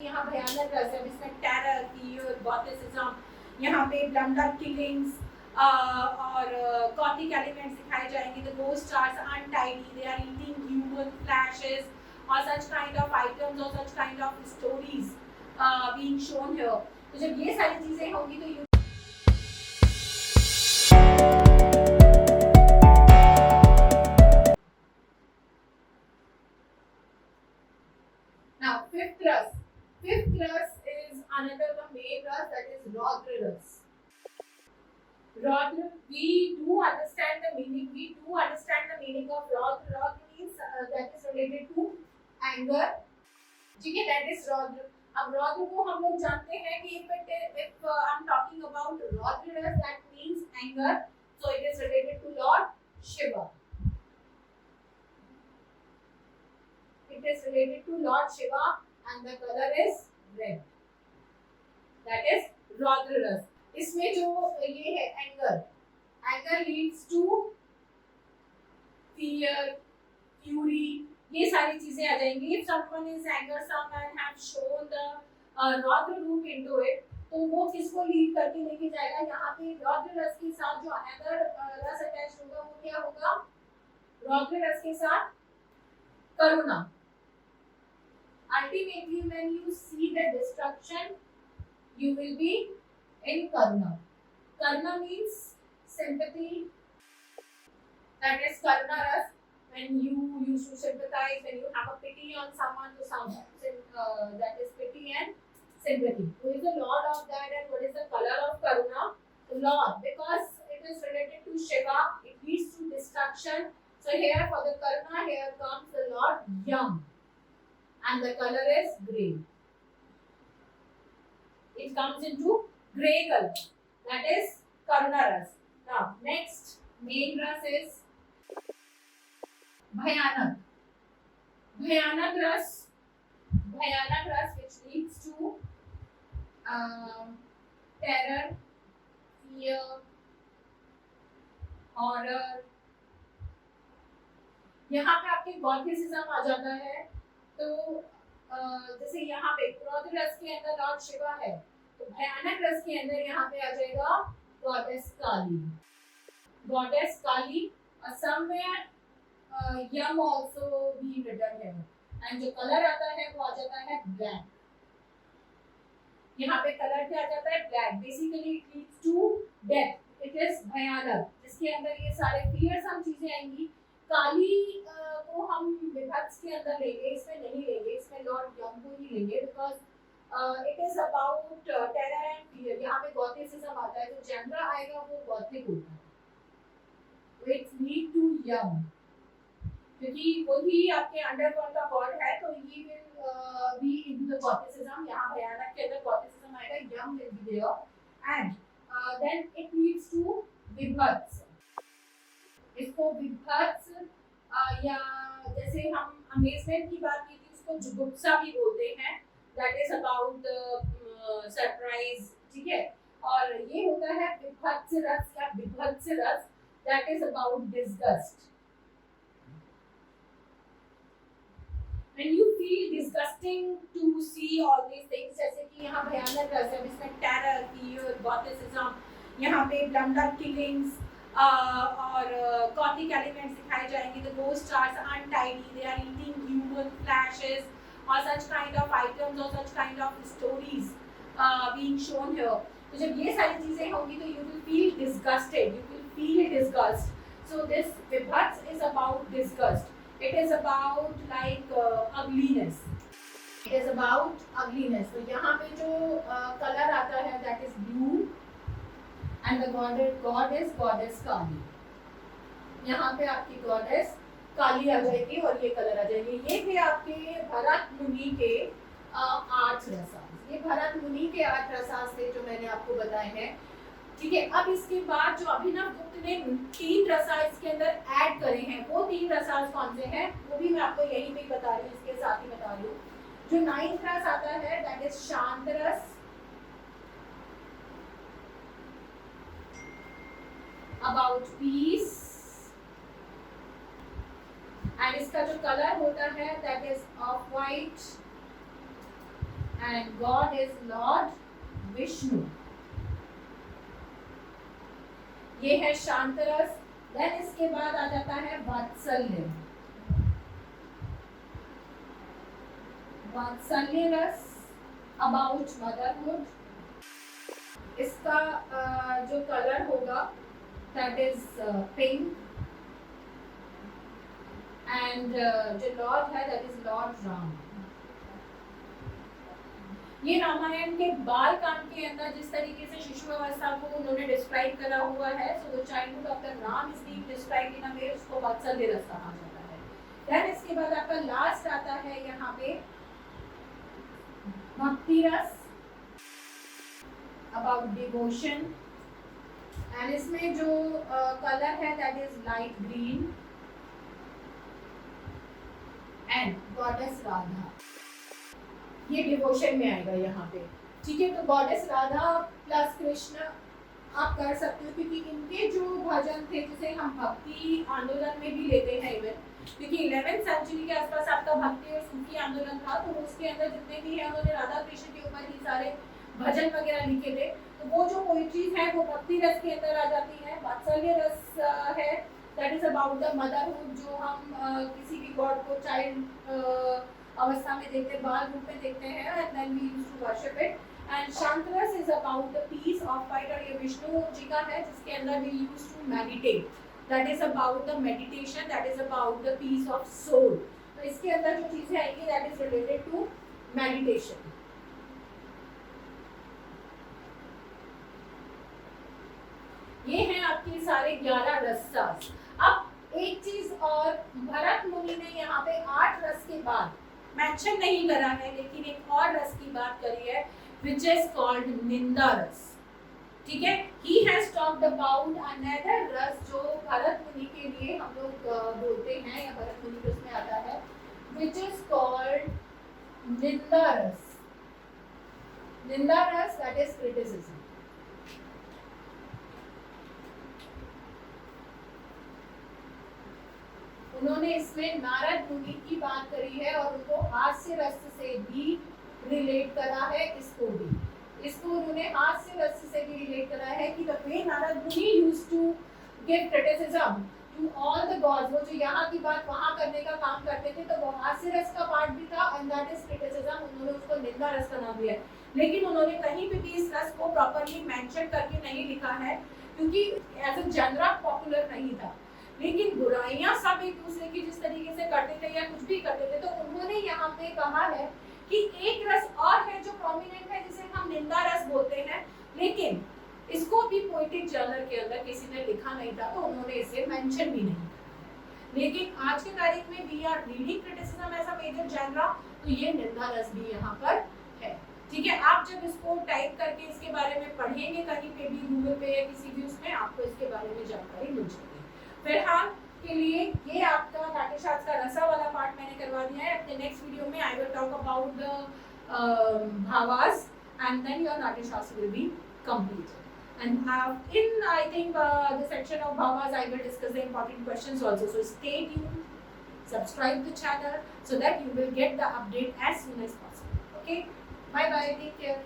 यहाँ भयानक रस है जिसमें टेरर, फियर, गॉथिसिज्म, यहाँ पे ब्लंडर किलिंग्स और गॉथिक एलिमेंट्स दिखाए जाएंगे. The ghost stars untidy, they are eating human flashes or such kind of items or such kind of stories being shown here. तो जब ये सारी चीजें होंगी तो now fifth rus. Fifth rus is another the main rus, that is Raudra rus. Raudra, we do understand the meaning. We do understand the meaning of Raudra. Raudra means that is related to anger. ठीक है, that is Raudra. अब Raudra को हम लोग जानते हैं कि if I'm talking about Raudra rus, that means anger. So it is related to Lord Shiva. It is related to Lord Shiva and the color is red. That is Raudra rus. इसमें जो ये है anger leads to fear, fury, ये सारी चीजें आ जाएंगी. If someone is anger, someone have shown the रौद्र रूप इनटू इट, तो वो किसको लीड करके लेके जाएगा. यहाँ पे रौद्र रस के साथ जो अनदर रस अटैच होगा वो क्या होगा, रौद्र रस के साथ करुणा. Ultimately, when you see the destruction, you will be in karuna. Karuna means sympathy. That is karuna ras. When you used to sympathize, when you have a pity on someone, that is pity and sympathy. Who is the lord of that and what is the color of karuna? The lord, because it is related to Shiva, it leads to destruction. So here for the karuna, here comes the lord Yam, and the color is grey. It comes into grey color. That is Karuna rus. Now next main rus is Bhayanak. Bhayanak rus. Bhayanak rus, which leads to terror, fear, horror. यहाँ पे आपके गॉथिसिज्म आ जाता है. तो जैसे यहाँ पे रौद्र रस के अंदर लॉर्ड शिवा है, तो भयानक रस के अंदर यहाँ पे आ जाएगा गॉडेस काली. गॉडेस काली, और समवेयर यम आल्सो बी रिटन है. एंड जो कलर आता है वो आ जाता है ब्लैक. यहाँ पे कलर क्या आ जाता है, black. Basically it leads to death. It is भयानक, जिसके अंदर ये सारे फियरसम चीजें आएंगी. काली को हम विभत्स के अंदर लेंगे, इसमें नहीं लेंगे, इसमें लॉर्ड यम को ही लेंगे, because it is about terror and fear. यहाँ पे गॉथिसिज्म आता है, जो जेंडर आएगा वो गॉथिक होता है. इट्स लीड टू यम, क्योंकि वही आपके अंडरवर्ल्ड का गॉड है, तो he will be into the gothicism. यहाँ भयानक के अंदर गॉथिसिज्म आएगा, यम will be there, and then it leads to विभत्स. इसको विभत्स या जैसे हम अमेजमेंट की बात की थी, उसको जुगुप्सा भी बोलते हैं. That is about surprise. ठीक है, और ये होता है विभत्स रस या विभत्स रस. That is about disgust. When you feel disgusting to see all these things, जैसे कि यहाँ भयानक रस है जिसमें टेरर, फियर, गॉथिसिज्म, यहाँ पे ब्लंडर किलिंग्स और गॉथिक एलिमेंट्स दिखाए जाएंगे. The ghost stars untidy, they are eating human flashes or such kind of items or such kind of stories being shown here. तो जब ये सारी चीजें होंगी तो you will feel disgusted, you will feel disgust. So this vibhats is about disgust. It is about like ugliness. It is about ugliness. तो यहाँ पे जो कलर आता है that is blue. And the god is goddess काली. यहाँ पे आपकी goddess काली आ जाएगी और ये कलर आ जाएंगे. ये थे आपके भरत मुनि के 8 रसास. ये भरत मुनि के 8 रसास थे जो मैंने आपको बताए हैं. ठीक है, अब इसके बाद जो अभिनव गुप्त ने 3 रसास इसके अंदर ऐड करे हैं, वो 3 रसास कौन से हैं वो भी मैं आपको यहीं पे बता रही हूँ, इसके साथ ही बता रही हूँ. जो 9th रस आता है दैट इज शांत रस, about peace, एंड इसका जो कलर होता है that is of white. and God is Lord Vishnu. ये है शांत रस. देन इसके बाद आ जाता है वात्सल्य. वात्सल्य रस अबाउट मदरहुड. इसका जो कलर होगा दैट इज पिंक एंड जो लॉर्ड है दैट इज लॉर्ड राम. ये रामायण के बाल कांड के अंदर जिस तरीके से शिशु अवस्था को उन्होंने डिस्क्राइब करा हुआ है, so the childhood of the Ram is being described in a way, उसको वात्सल्य रस कहा जाता है. देन इसके बाद आपका लास्ट आता है यहाँ पे भक्ति रस अबाउट डिवोशन. एंड इसमें जो कलर है that is light green and goddess Radha. ये डिवोशन में आएगा यहाँ पे. ठीक है, तो गॉडेस राधा प्लस कृष्ण आप कर सकते हो, क्योंकि इनके जो भजन थे जिसे हम भक्ति आंदोलन में भी लेते हैं इवन, क्योंकि 11th सेंचुरी के आसपास आपका भक्ति और सूफी आंदोलन था, तो उसके अंदर जितने भी है उन्होंने राधा कृष्ण के ऊपर ही सारे भजन वगैरह लिखे थे. तो वो जो पोइट्रीज है वो भक्ति रस के अंदर आ जाती है. वात्सल्य रस है that is about the motherhood, जो हम किसी भी गॉड को चाइल्ड अवस्था में देखते हैं, बाल रूप में देखते हैं, and then we used to worship it. And शांत रस is about the peace of mind, और ये विष्णु जी का है जिसके अंदर we used to meditate. That is about the meditation, that is about the peace of soul. तो इसके अंदर जो चीजें आएंगी that is related to meditation. ये हैं आपके सारे 11 रस. अब एक चीज और, भरत मुनि ने यहाँ पे 8 रस के बाद मेंशन नहीं करा है, लेकिन एक और रस की बात करी है which is called निंदा रस. ठीक है, he has talked about another रस जो भरत मुनि के लिए हम लोग बोलते हैं या भरत मुनि के उसमें आता है, which is called निंदा रस. निंदा रस that is criticism. उन्होंने इसमें नारद मुनि की बात करी है और उनको हास्य रस से भी रिलेट करा है. इसको उन्होंने हास्य रस से भी रिलेट करा है कि the way Narad Muni used to give criticism to all the gods, वो जो यहाँ की बात वहाँ करने का काम करते थे, तो वो हास्य रस का पार्ट भी था एंड दैट इज क्रिटिसिज्म. उन्होंने उसको निंदा रस का नाम दिया है, लेकिन उन्होंने कहीं पे भी इस रस को प्रॉपर्ली मेंशन करके नहीं लिखा है, क्योंकि एज अ जनरल पॉपुलर नहीं था. लेकिन बुराइयां सब एक दूसरे की जिस तरीके से करते थे या कुछ भी करते थे, तो उन्होंने यहाँ पे कहा है कि एक रस और है जो प्रोमिनेंट है जिसे हम निंदा रस बोलते हैं, लेकिन इसको भी पोएटिक जर्नल के अंदर किसी ने लिखा नहीं था, तो उन्होंने इसे मेंशन भी नहीं किया. लेकिन आज के तारीख में we are reading criticism as a major genre, तो ये निंदा रस भी यहाँ पर है. ठीक है, आप जब इसको टाइप करके इसके बारे में पढ़ेंगे कहीं पे भी गूगल पे या किसी भी उसमें, आपको इसके बारे में जानकारी मिल जाएगी. फिलहाल के लिए ये आपका नाट्यशास्त्र का रसा वाला पार्ट मैंने करवा दिया है. अपने नेक्स्ट वीडियो में I will talk about the भावास and then your Natyashastra will be completed. And in I think the section of bhavas I will discuss the important questions also. So stay tuned, subscribe the channel so that you will get the update as soon as possible. Okay, bye bye, take care.